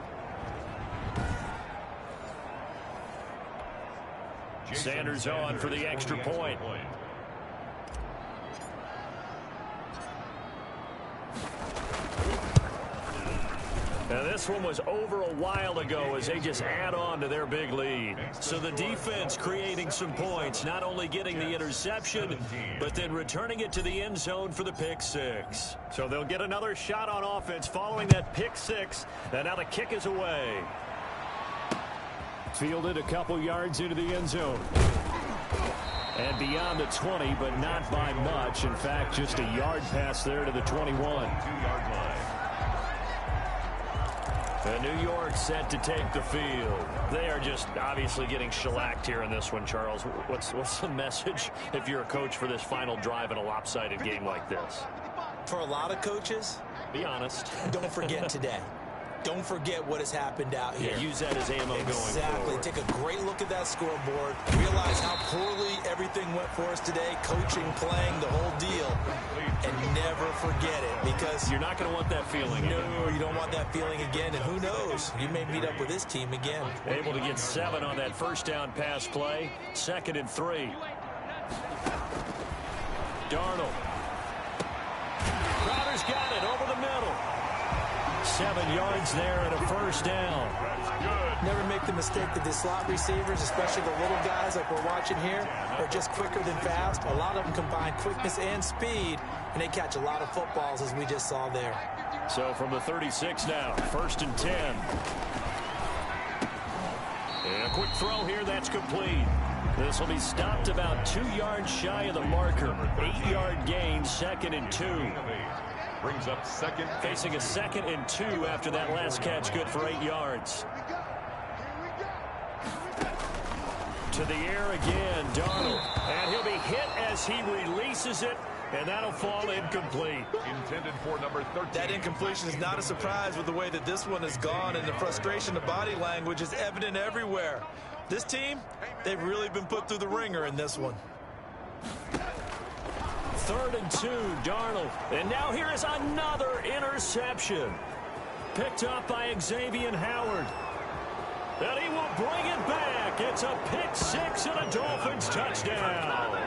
Sanders on for the extra point. Now this one was over a while ago as they just add on to their big lead. So the defense creating some points, not only getting the interception, but then returning it to the end zone for the pick six. So they'll get another shot on offense following that pick six, and now the kick is away. Fielded a couple yards into the end zone. And beyond the 20, but not by much. In fact, just a yard pass there to the 21. 2-yard line. And New York set to take the field. They are just obviously getting shellacked here in this one, Charles. What's the message if you're a coach for this final drive in a lopsided game like this? For a lot of coaches, be honest. Don't forget today. Don't forget what has happened out here. Yeah, use that as ammo going forward. Exactly. Take a great look at that scoreboard. Realize how poorly everything went for us today. Coaching, playing, the whole deal. And never forget it, because you're not going to want that feeling again. No, you don't want that feeling again. And who knows? You may meet up with this team again. Able to get 7 on that first down pass play. 2nd and 3. Darnold. Crowder's got it over the middle. 7 yards there and a first down. Never make the mistake that the slot receivers, especially the little guys like we're watching here, are just quicker than fast. A lot of them combine quickness and speed, and they catch a lot of footballs, as we just saw there. So from the 36 now, 1st and 10. And a quick throw here, that's complete. This will be stopped about 2 yards shy of the marker. 8-yard gain, 2nd and 2. Brings up 2nd. Facing a 2nd and 2 after that last catch, good for 8 yards. To the air again, Darnold. And he'll be hit as he releases it, and that'll fall incomplete. Intended for number 13. That incompletion is not a surprise with the way that this one has gone, and the frustration, the body language is evident everywhere. This team, they've really been put through the ringer in this one. 3rd and 2, Darnold. And now here is another interception. Picked up by Xavier Howard. And he will bring it back. It's a pick six and a Dolphins touchdown.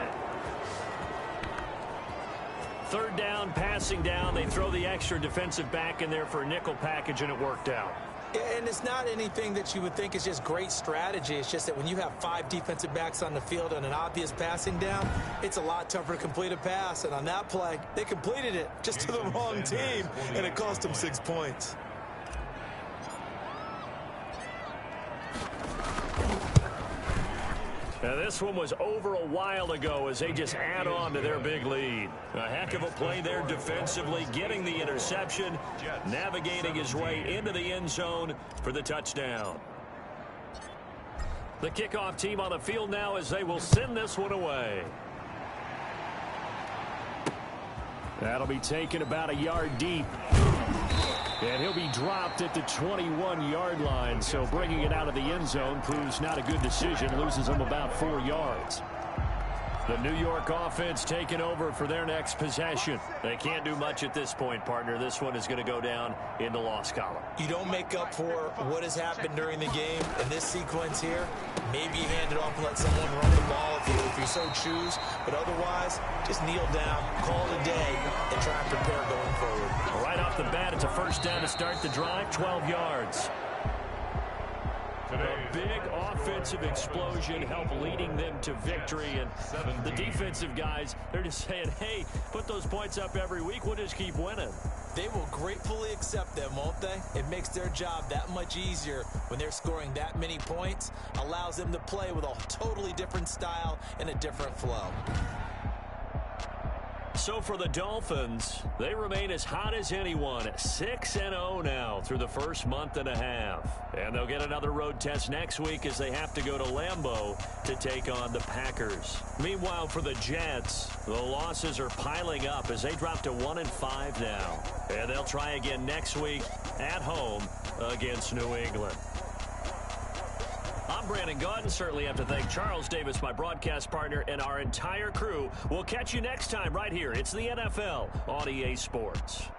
3rd down, passing down. They throw the extra defensive back in there for a nickel package, and it worked out. And it's not anything that you would think is just great strategy. It's just that when you have 5 defensive backs on the field on an obvious passing down, it's a lot tougher to complete a pass. And on that play, they completed it just to the wrong team, and it cost them 6 points. Now this one was over a while ago as they just add on to their big lead. A heck of a play there defensively, getting the interception, navigating his way into the end zone for the touchdown. The kickoff team on the field now as they will send this one away. That'll be taken about a yard deep. And he'll be dropped at the 21-yard line, so bringing it out of the end zone proves not a good decision, loses him about 4 yards. The New York offense taking over for their next possession. They can't do much at this point, partner. This one is going to go down in the loss column. You don't make up for what has happened during the game in this sequence here. Maybe you hand it off and let someone run the ball if you so choose. But otherwise, just kneel down, call it a day, and try and prepare going forward. Right off the bat, it's a first down to start the drive, 12 yards. A big offensive explosion help leading them to victory. And the defensive guys, they're just saying, hey, put those points up every week. We'll just keep winning. They will gratefully accept them, won't they? It makes their job that much easier when they're scoring that many points. Allows them to play with a totally different style and a different flow. So for the Dolphins, they remain as hot as anyone, 6-0 now through the first month and a half. And they'll get another road test next week as they have to go to Lambeau to take on the Packers. Meanwhile, for the Jets, the losses are piling up as they drop to 1-5 now. And they'll try again next week at home against New England. I'm Brandon Gaudin. Certainly have to thank Charles Davis, my broadcast partner, and our entire crew. We'll catch you next time right here. It's the NFL on EA Sports.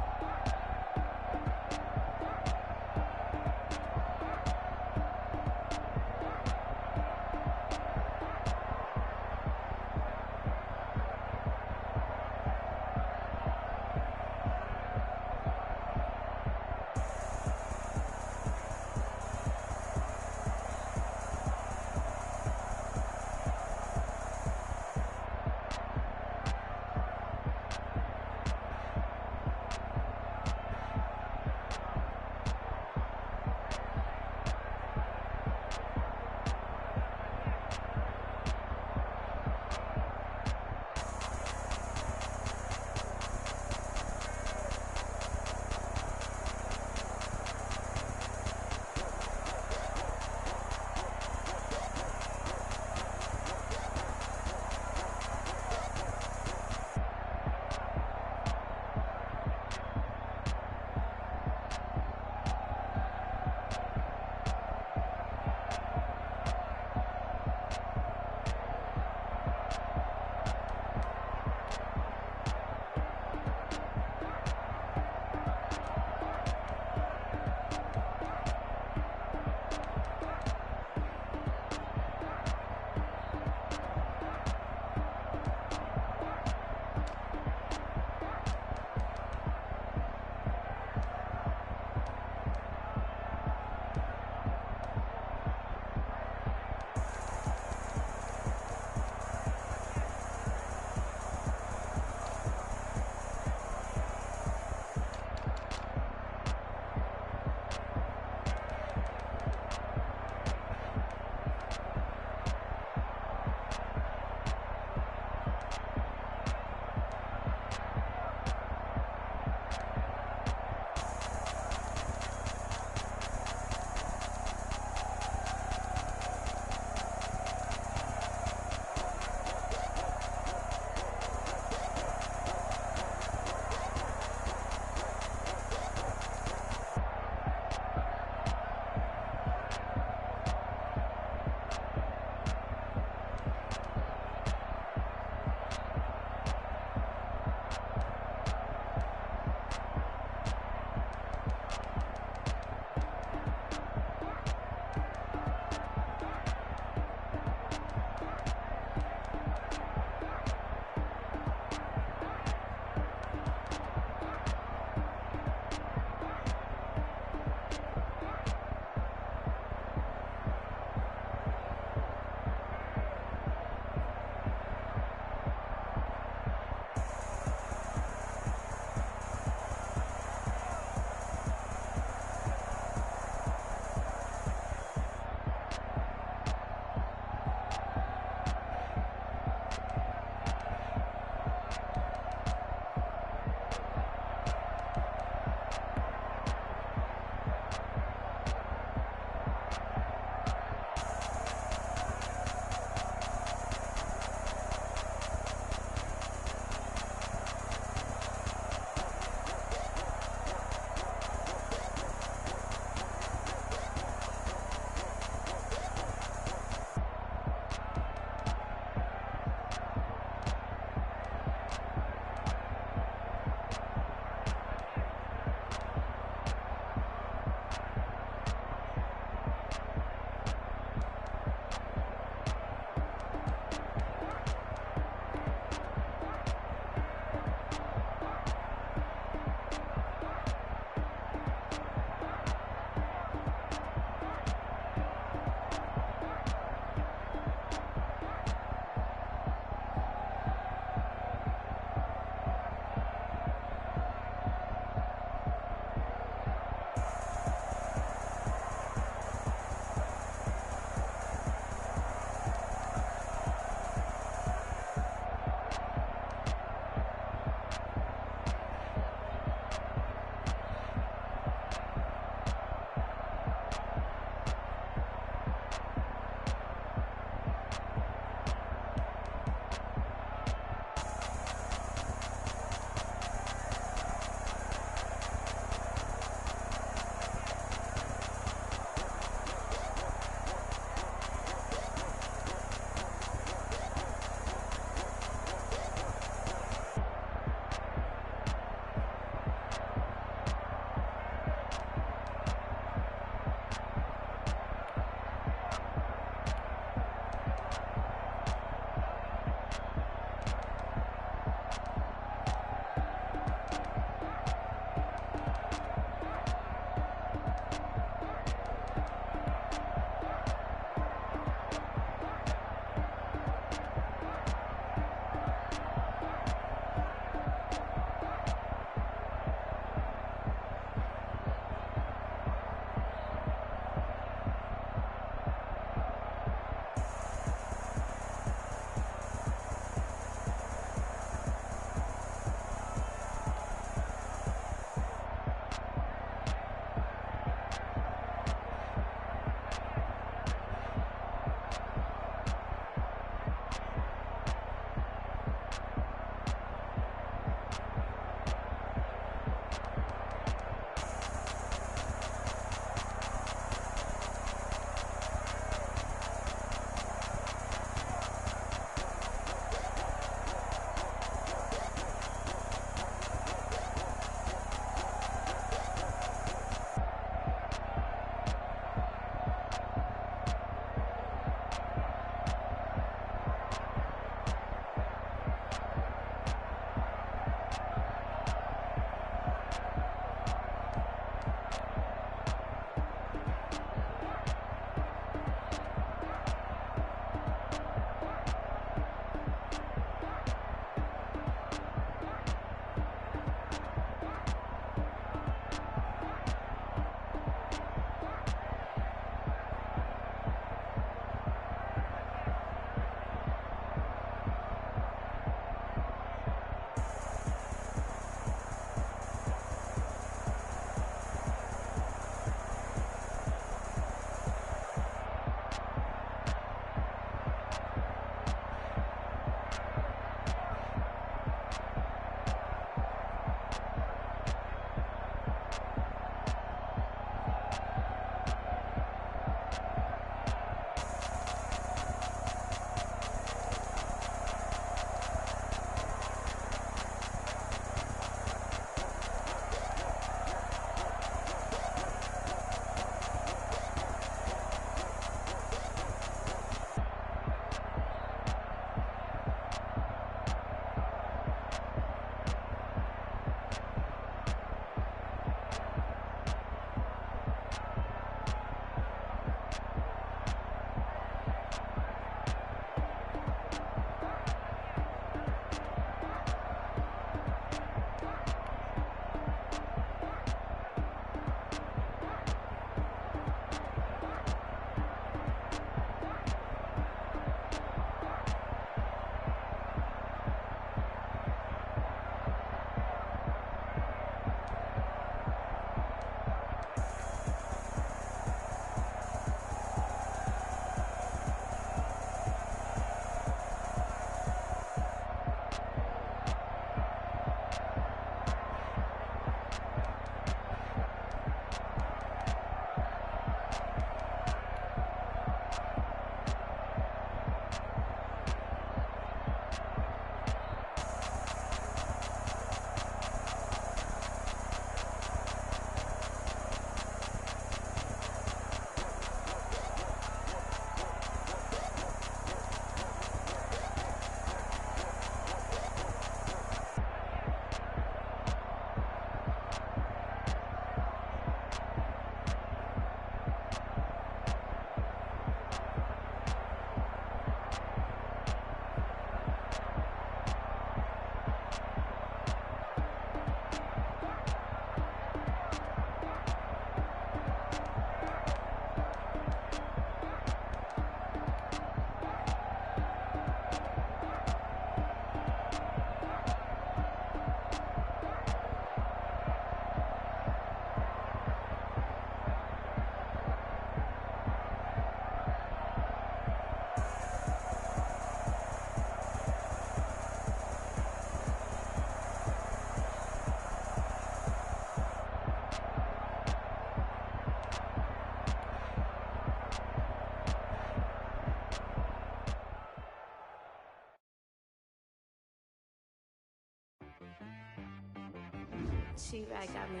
She right got me.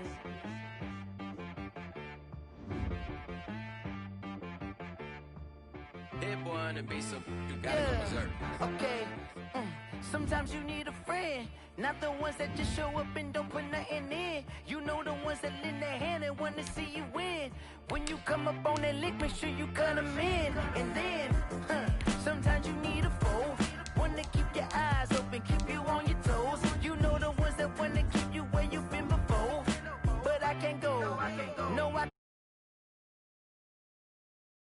Hit one and be some. You gotta go berserk. Okay. Sometimes you need a friend, not the ones that just show up and don't put nothing in. You know the ones that lend their hand and want to see you win. When you come up on that lick, make sure you cut them in. And then